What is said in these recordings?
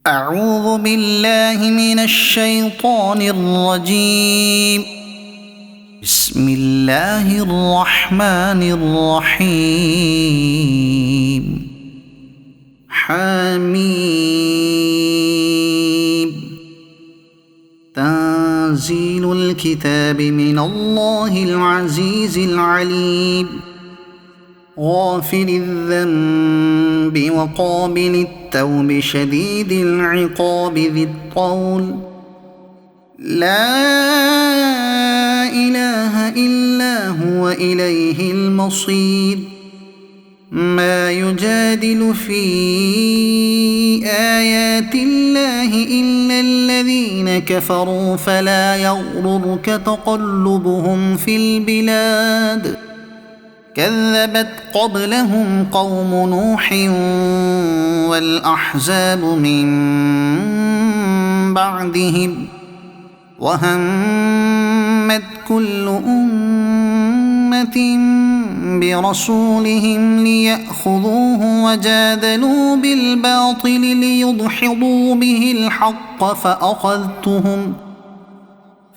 أعوذ بالله من الشيطان الرجيم. بسم الله الرحمن الرحيم. حميم. تنزيل الكتاب من الله العزيز العليم. غافر الذنب وقابل التوب شديد العقاب ذي الطول. لا إله إلا هو إليه المصير. ما يجادل في آيات الله إلا الذين كفروا فلا يغررك تقلبهم في البلاد. كذبت قبلهم قوم نوح والأحزاب من بعدهم. وهمت كل أمة برسولهم ليأخذوه وجادلوا بالباطل ليدحضوا به الحق فأخذتهم.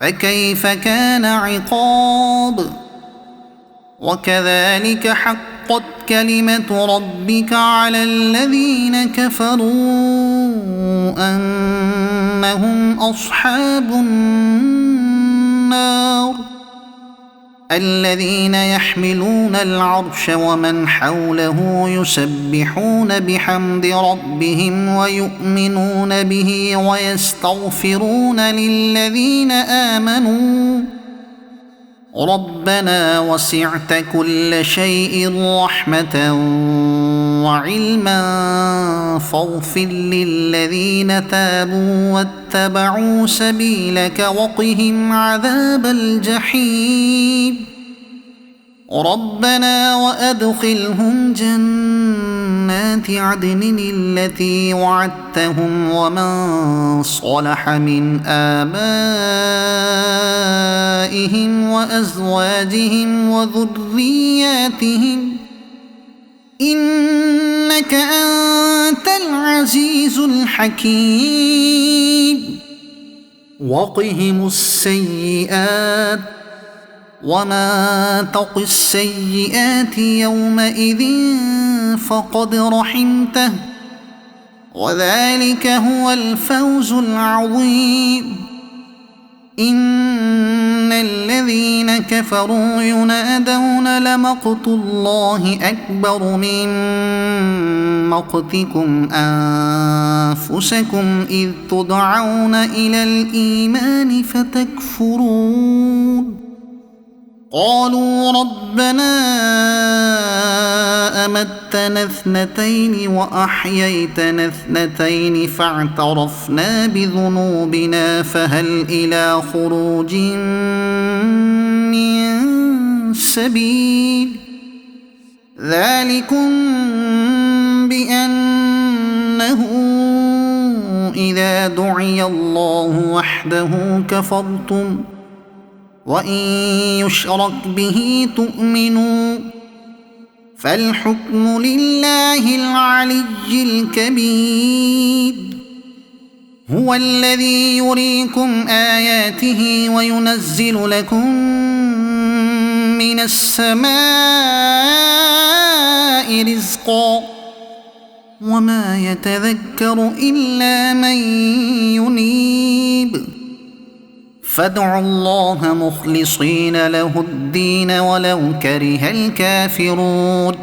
فكيف كان عقاب؟ وكذلك حقت كلمة ربك على الذين كفروا أنهم أصحاب النار. الذين يحملون العرش ومن حوله يسبحون بحمد ربهم ويؤمنون به ويستغفرون للذين آمنوا ربنا وسعت كل شيء رحمة وعلما فاغفر للذين تابوا واتبعوا سبيلك وقهم عذاب الجحيم. ربنا وأدخلهم جنات عدن التي وعدتهم ومن صلح من آبائهم وأزواجهم وذرياتهم إنك أنت العزيز الحكيم. وقهم السيئات وما تق السيئات يومئذ فقد رحمته وذلك هو الفوز العظيم. إن الذين كفروا ينادون لمقت الله أكبر من مقتكم أنفسكم إذ تدعون إلى الإيمان فتكفرون. قالوا ربنا أمتنا اثنتين وأحييتنا اثنتين فاعترفنا بذنوبنا فهل إلى خروج من سبيل. ذلكم بأنه إذا دعي الله وحده كفرتم وإن يشرك به تؤمنوا. فالحكم لله العلي الكبير. هو الذي يريكم آياته وينزل لكم من السماء رزقا وما يتذكر إلا من ينيب. فادعوا الله مخلصين له الدين ولو كره الكافرون.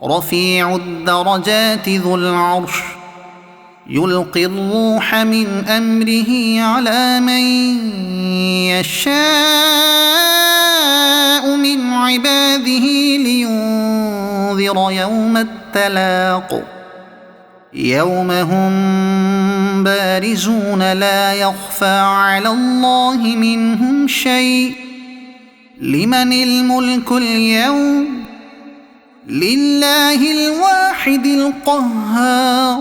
رفيع الدرجات ذو العرش يلقي الروح من أمره على من يشاء من عباده لينذر يوم التلاق. يوم هم بارزون لا يخفى على الله منهم شيء. لمن الملك اليوم؟ لله الواحد القهار.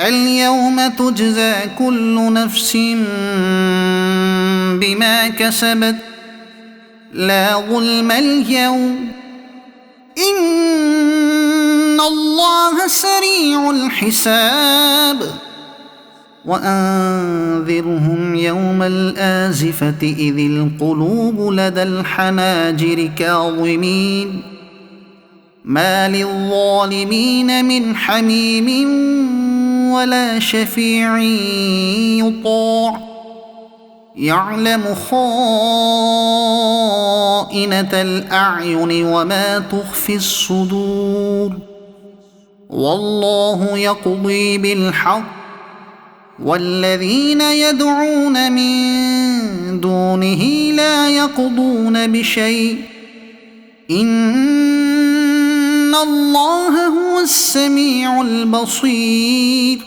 اليوم تجزى كل نفس بما كسبت لا ظلم اليوم. إن الله سريع الحساب وأنذرهم يوم الآزفة إذ القلوب لدى الحناجر كاظمين ما للظالمين من حميم ولا شفيع يطاع يعلم خائنة الأعين وما تخفي الصدور والله يقضي بالحق والذين يدعون من دونه لا يقضون بشيء إن الله هو السميع البصير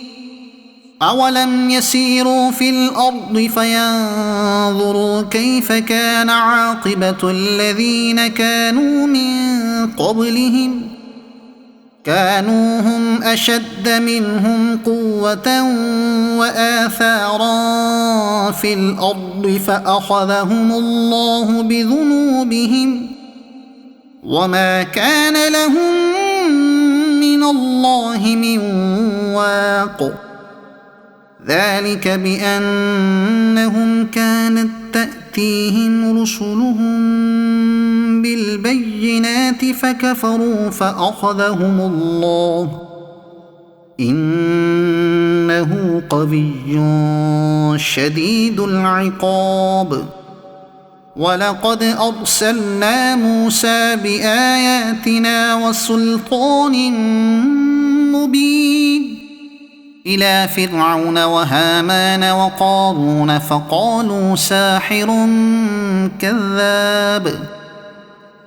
أولم يسيروا في الأرض فينظروا كيف كان عاقبة الذين كانوا من قبلهم كانوا هم أشد منهم قوة وآثارا في الأرض فأخذهم الله بذنوبهم وما كان لهم من الله من واق ذلك بأنهم كانت تأتيهم رسلهم بالبينات فكفروا فأخذهم الله إنه قوي شديد العقاب ولقد أرسلنا موسى بآياتنا وسلطان مبين إلى فرعون وهامان وقارون فقالوا ساحر كذاب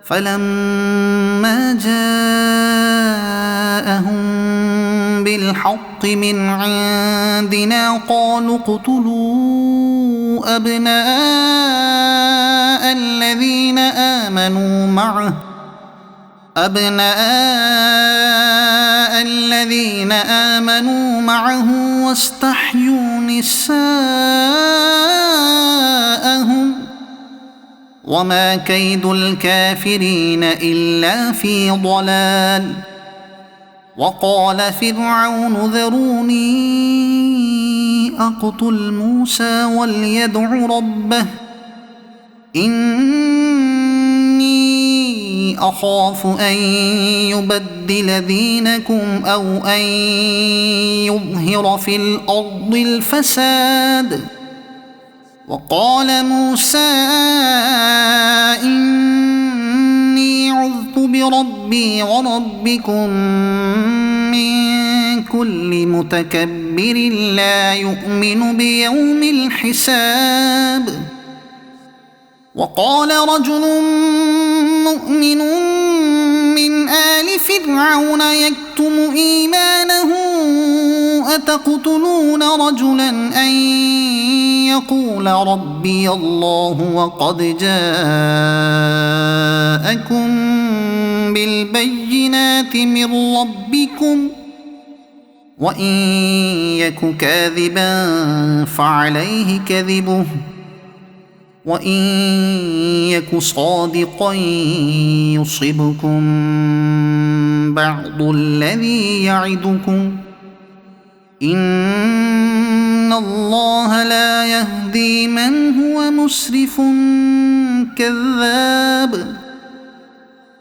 فلما جاءهم بالحق من عندنا قالوا اقتلوا أبناء الذين آمنوا معه واستحيوا نساءهم وما كيد الكافرين إلا في ضلال وقال فرعون ذروني أقتل موسى وليدع ربه إني أخاف أن يبدل دينكم أو أن يظهر في الأرض الفساد وقال موسى إني عذت بربي وربكم من كل متكبر لا يؤمن بيوم الحساب وقال رجل مؤمن من آل فرعون يكتم إيمانه أتقتلون رجلا أن يقول ربي الله وقد جاءكم بالبينات من ربكم وإن يك كاذبا فعليه كذبه وإن يك صادقا يصبكم بعض الذي يعدكم إن الله لا يهدي من هو مسرف كذاب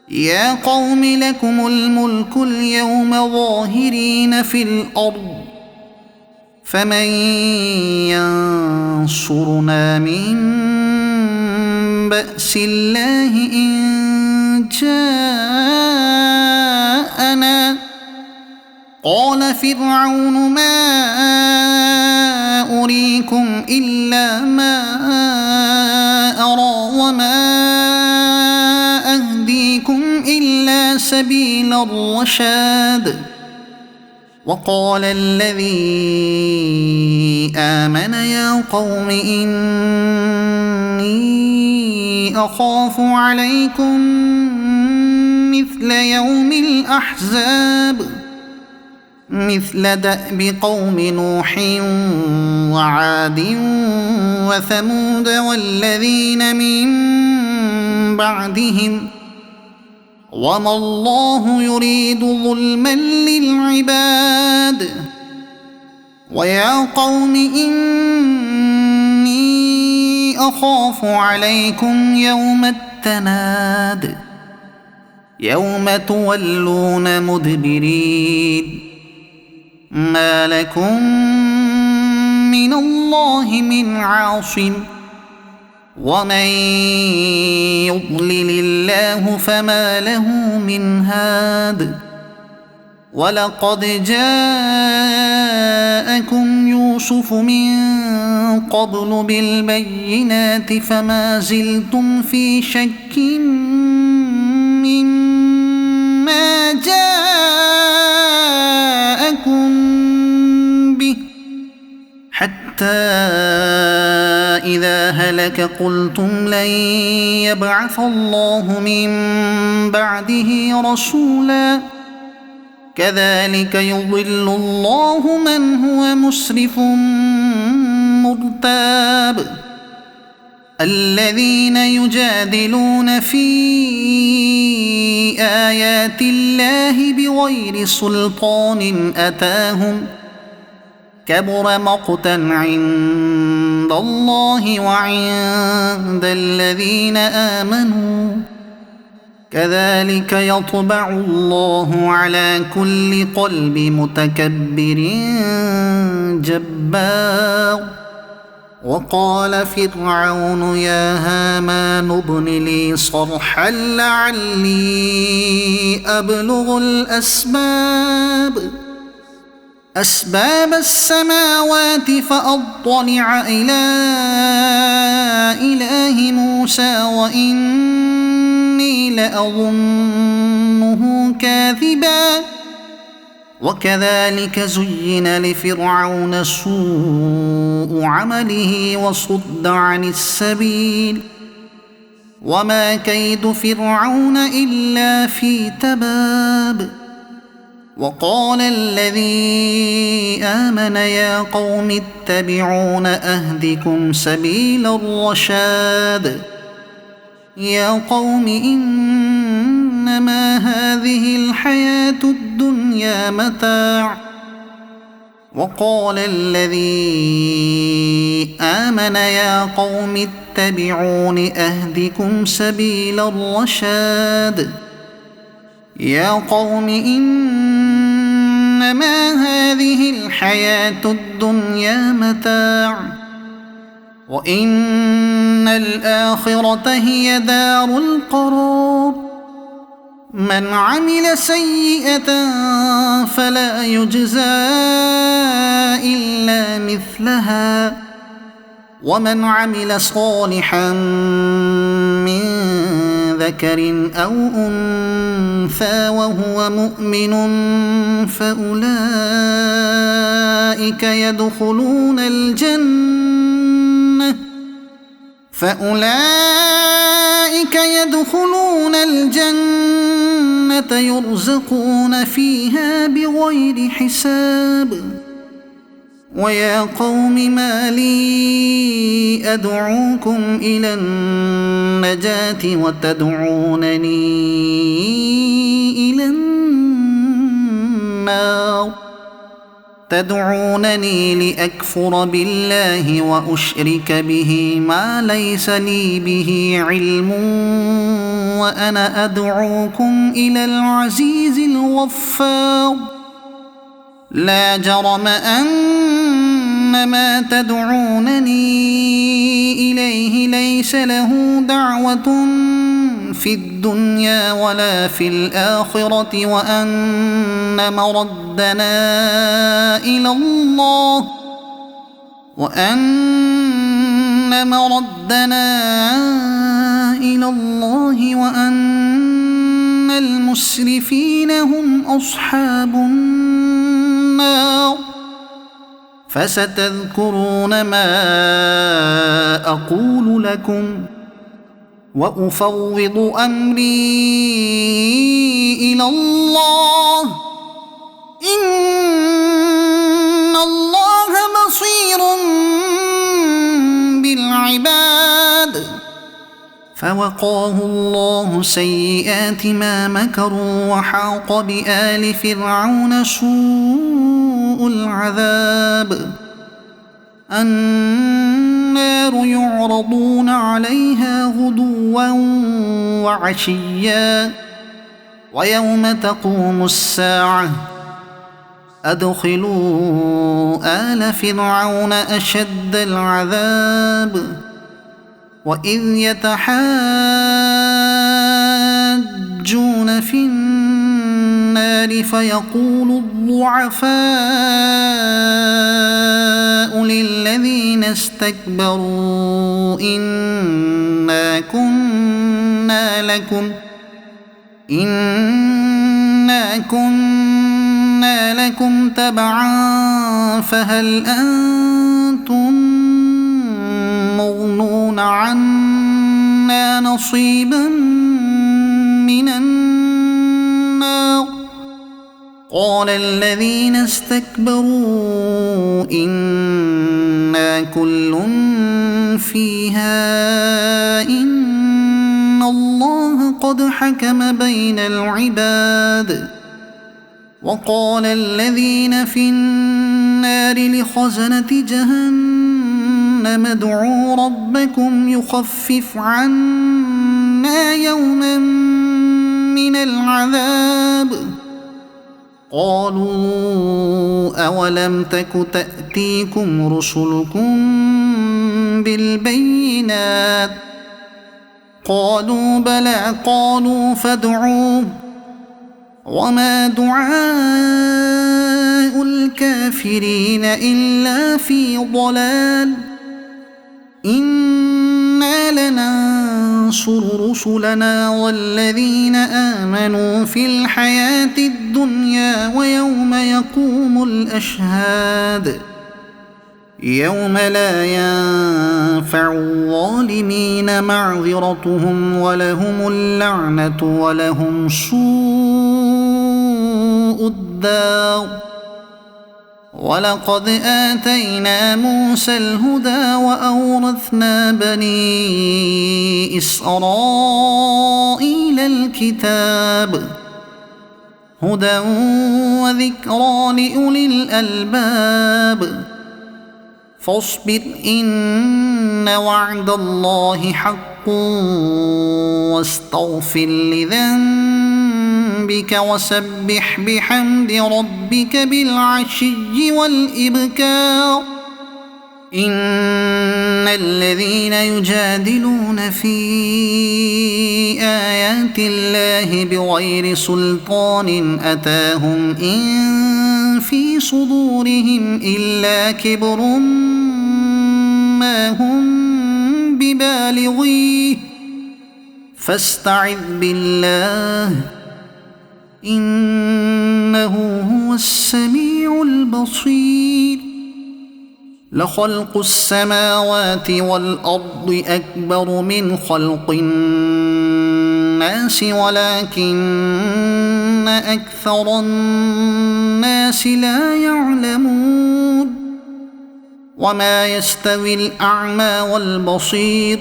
يا قوم لكم الملك اليوم ظاهرين في الأرض فمن ينصرنا من بأس الله إن جاءنا قال فرعون ما أريكم إلا ما أرى وما أهديكم إلا سبيل الرشاد وقال الذي آمن يا قوم إني أخاف عليكم مثل يوم الأحزاب مثل دأب قوم نوح وعاد وثمود والذين من بعدهم وما الله يريد ظلما للعباد. ويا قوم إني أخاف عليكم يوم التناد يوم تولون مدبرين ما لكم من الله من عاصم ومن يضلل الله فما له من هاد. ولقد جاءكم يوسف من قبل بالبينات فما زلتم في شك مما جاءكم به حتى إذا هلك قلتم لن يبعث الله من بعده رسولا كذلك يضل الله من هو مسرف مرتاب. الذين يجادلون في آيات الله بغير سلطان أتاهم كبر مقتا عند الله وعند الذين آمنوا كذلك يطبع الله على كل قلب متكبر جبار. وقال فرعون يا هامان ابن لي صرحا لعلي أبلغ أسباب السماوات فأطلع إلى إله موسى وإني لأظنه كاذبا. وكذلك زين لفرعون سوء عمله وصد عن السبيل وما كيد فرعون إلا في تباب. وقال الذي آمن يا قوم اتبعون أهدكم سبيل الرشاد. يا قوم إنما هذه الحياة الدنيا متاع. وقال الذي آمن يا قوم اتبعون أهدكم سبيل الرشاد. يا قوم إنما هذه الحياة الدنيا متاع وإن الآخرة هي دار القرار. من عمل سيئة فلا يجزى إلا مثلها ومن عمل صالحا من ذكر أو أنثى وهو مؤمن فأولئك يدخلون الجنة يرزقون فيها بغير حساب. ويا قوم ما لي أدعوكم إلى النجاة وتدعونني إلى النار. تدعونني لأكفر بالله وأشرك به ما ليس لي به علم وأنا أدعوكم إلى العزيز الغفار. لا جرم أن ما تدعونني إليه ليس له دعوة في الدنيا ولا في الآخرة وأن مردنا إلى الله وأن المسرفين هم أصحاب النار. فستذكرون ما أقول لكم وأفوض أمري إلى الله إن الله بصير بالعباد. فوقاه الله سيئات ما مكروا وحاق بآل فرعون سوء العذاب النار يعرضون عليها غدوا وعشيا ويوم تقوم الساعة أدخلوا آل فرعون أشد العذاب وإذ يتحاجون في النار فيقول الضعفاء للذين استكبروا إنا كنا لكم تبعا فهل أنتم مغنون عنا نصيبا من النار قال الذين استكبروا إنا كل فيها إن الله قد حكم بين العباد وقال الذين في النار لخزنة جهنم ادعوا ربكم يخفف عنا يوما من العذاب قالوا أولم تك تأتيكم رسلكم بالبينات قالوا بلى قالوا فادعوا وما دعاء الكافرين إلا في ضلال إنا لننصر رسلنا والذين آمنوا في الحياة الدنيا ويوم يقوم الأشهاد يوم لا ينفع الظالمين معذرتهم ولهم اللعنة ولهم سوء الدار ولقد آتينا موسى الهدى وأورثنا بني إسرائيل الكتاب هدى وذكرى لأولي الألباب فاصبر إن وعد الله حق واستغفر لذنبك وسبح بحمد ربك بالعشي والإبكار إن الذين يجادلون في آيات الله بغير سلطان أتاهم إن في صدورهم إلا كبر ما هم ببالغيه فاستعذ بالله إنه هو السميع البصير لخلق السماوات والأرض أكبر من خلق الناس ولكن أكثر الناس لا يعلمون وما يستوي الأعمى والبصير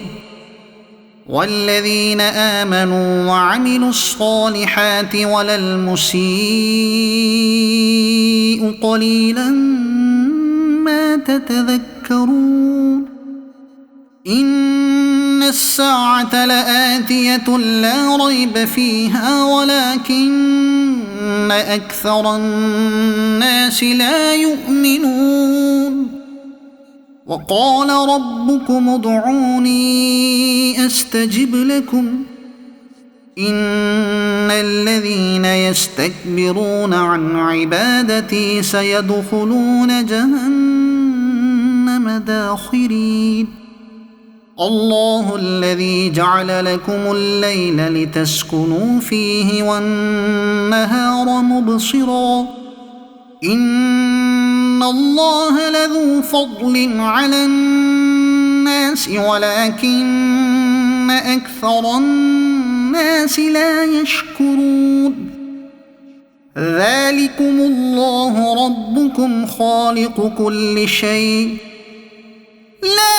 والذين آمنوا وعملوا الصالحات ولا المسيء قليلا ما تتذكرون إن الساعة لآتية لا ريب فيها ولكن أكثر الناس لا يؤمنون وقال ربكم ادعوني أستجب لكم إن الذين يستكبرون عن عبادتي سيدخلون جهنم داخرين الله الذي جعل لكم الليل لتسكنوا فيه والنهار مبصرا إن الله لذو فضل على الناس ولكن أكثر الناس لا يشكرون ذلكم الله ربكم خالق كل شيء لا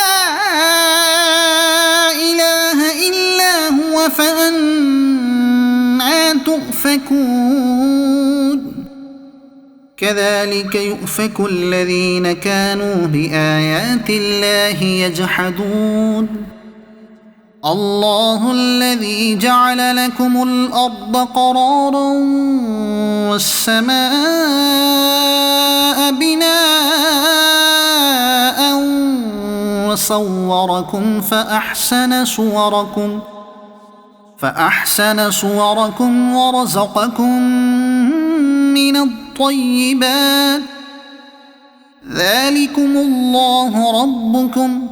إله إلا فأنى تؤفكون كذلك يؤفك الذين كانوا بآيات الله يجحدون الله الذي جعل لكم الأرض قرارا والسماء بناء وصوركم فأحسن صوركم ورزقكم من الطيبات ذلكم الله ربكم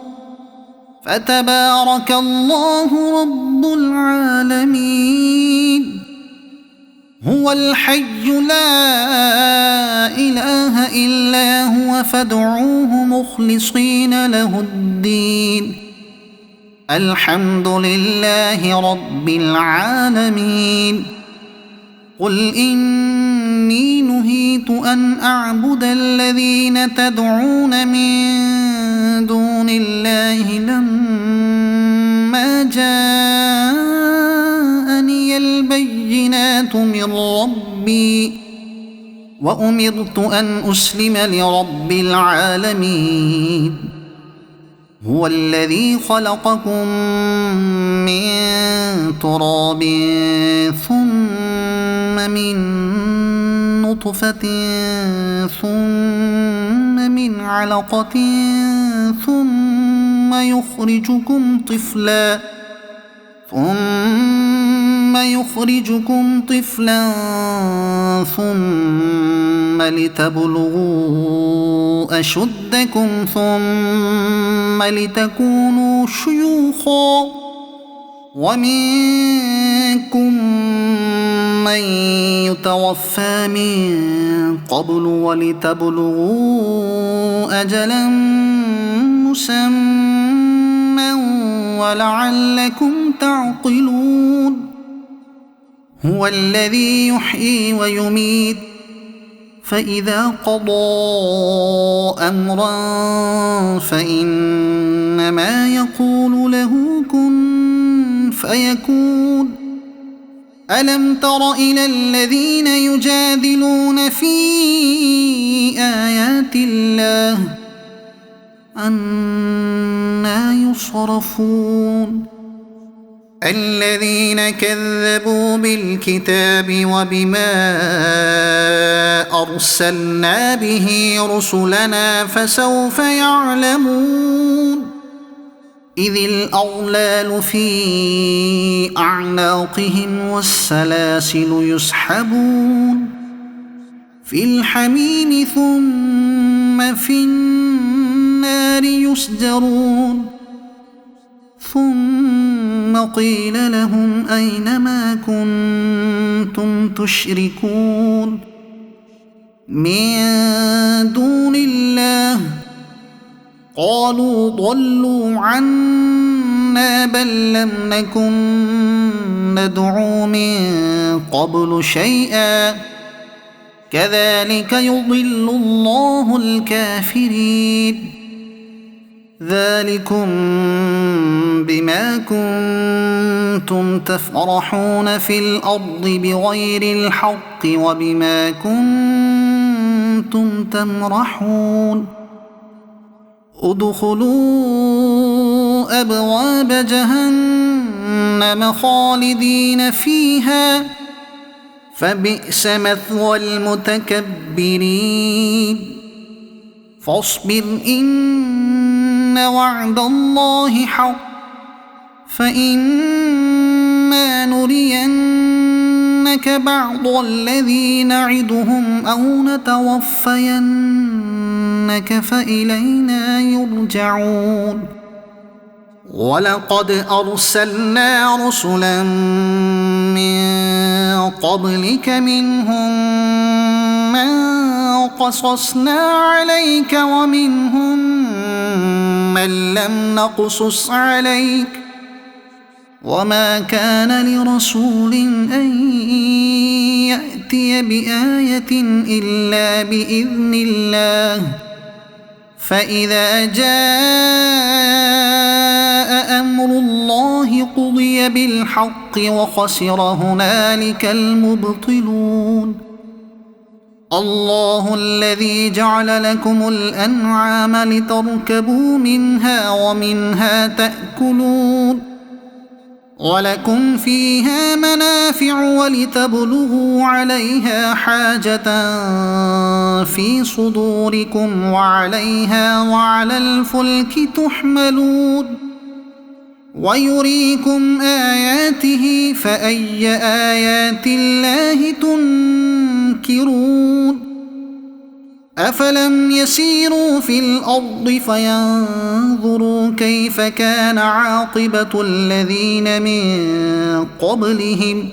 فتبارك الله رب العالمين هو الحي لا إله إلا هو فادعوه مخلصين له الدين الحمد لله رب العالمين قل إني نهيت أن أعبد الذين تدعون من دون الله لما جاءني البينات من ربي وأمرت أن أسلم لرب العالمين هو الذي خلقكم من تراب ثم من نطفة ثم من علقة ثم يخرجكم طفلا ثم لتبلغوا أشدكم ثم لتكونوا شيوخا ومنكم من يتوفى من قبل ولتبلغوا أجلا مسمى ولعلكم تعقلون هو الذي يحيي ويميت فإذا قضى أمرا فإنما يقول له كن فيكون ألم تر إلى الذين يجادلون في آيات الله أنى يصرفون الذين كذبوا بالكتاب وبما أرسلنا به رسلنا فسوف يعلمون إذ الأغلال في أعناقهم والسلاسل يسحبون في الحميم ثم في النار يسجرون ثم قيل لهم أين ما كنتم تشركون من دون الله قالوا ضلوا عنا بل لم نكن ندعو من قبل شيئا كذلك يضل الله الكافرين ذلكم بما كنتم تفرحون في الأرض بغير الحق وبما كنتم تمرحون ادخلوا أبواب جهنم خالدين فيها فبئس مثوى المتكبرين فاصبر إن وعد الله حق فإما نرينك بعض الذي نعدهم أو نتوفينك فإلينا يرجعون ولقد أرسلنا رسلا من قبلك منهم من قصصنا عليك ومنهم من لم نقصص عليك وما كان لرسول أن يأتي بآية إلا بإذن الله فإذا جاء أمر الله وقضي بالحق وخسر هنالك المبطلون. الله الذي جعل لكم الأنعام لتركبوا منها ومنها تأكلون ولكم فيها منافع ولتبلغوا عليها حاجة في صدوركم وعليها وعلى الفلك تحملون ويريكم آياته فأي آيات الله تنكرون. أفلم يسيروا في الأرض فينظروا كيف كان عاقبة الذين من قبلهم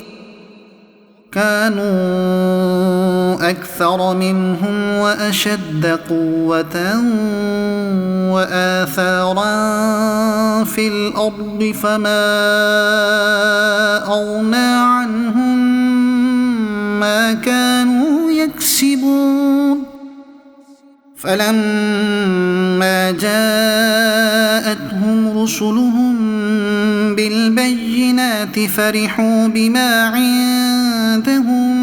كانوا أكثر منهم وأشد قوة وآثارا في الأرض فما أغنى عنهم ما كانوا يكسبون. فلما جاءتهم رسلهم بالبينات فرحوا بما عندهم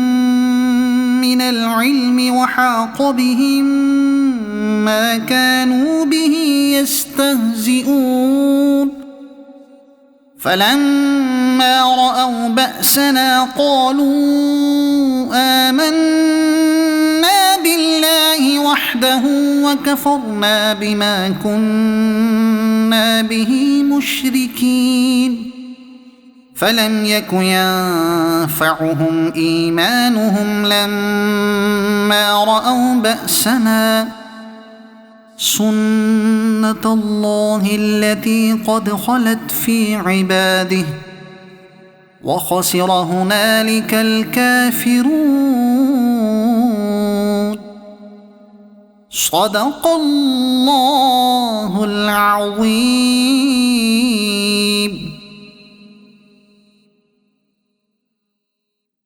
من العلم وحاق بهم ما كانوا به يستهزئون. فلما رأوا بأسنا قالوا آمنا بالله وحده وكفرنا بما كنا به مشركين. فلم يك ينفعهم إيمانهم لما رأوا بأسنا سنة الله التي قد خلت في عباده وخسر هنالك الكافرون. صدق الله العظيم.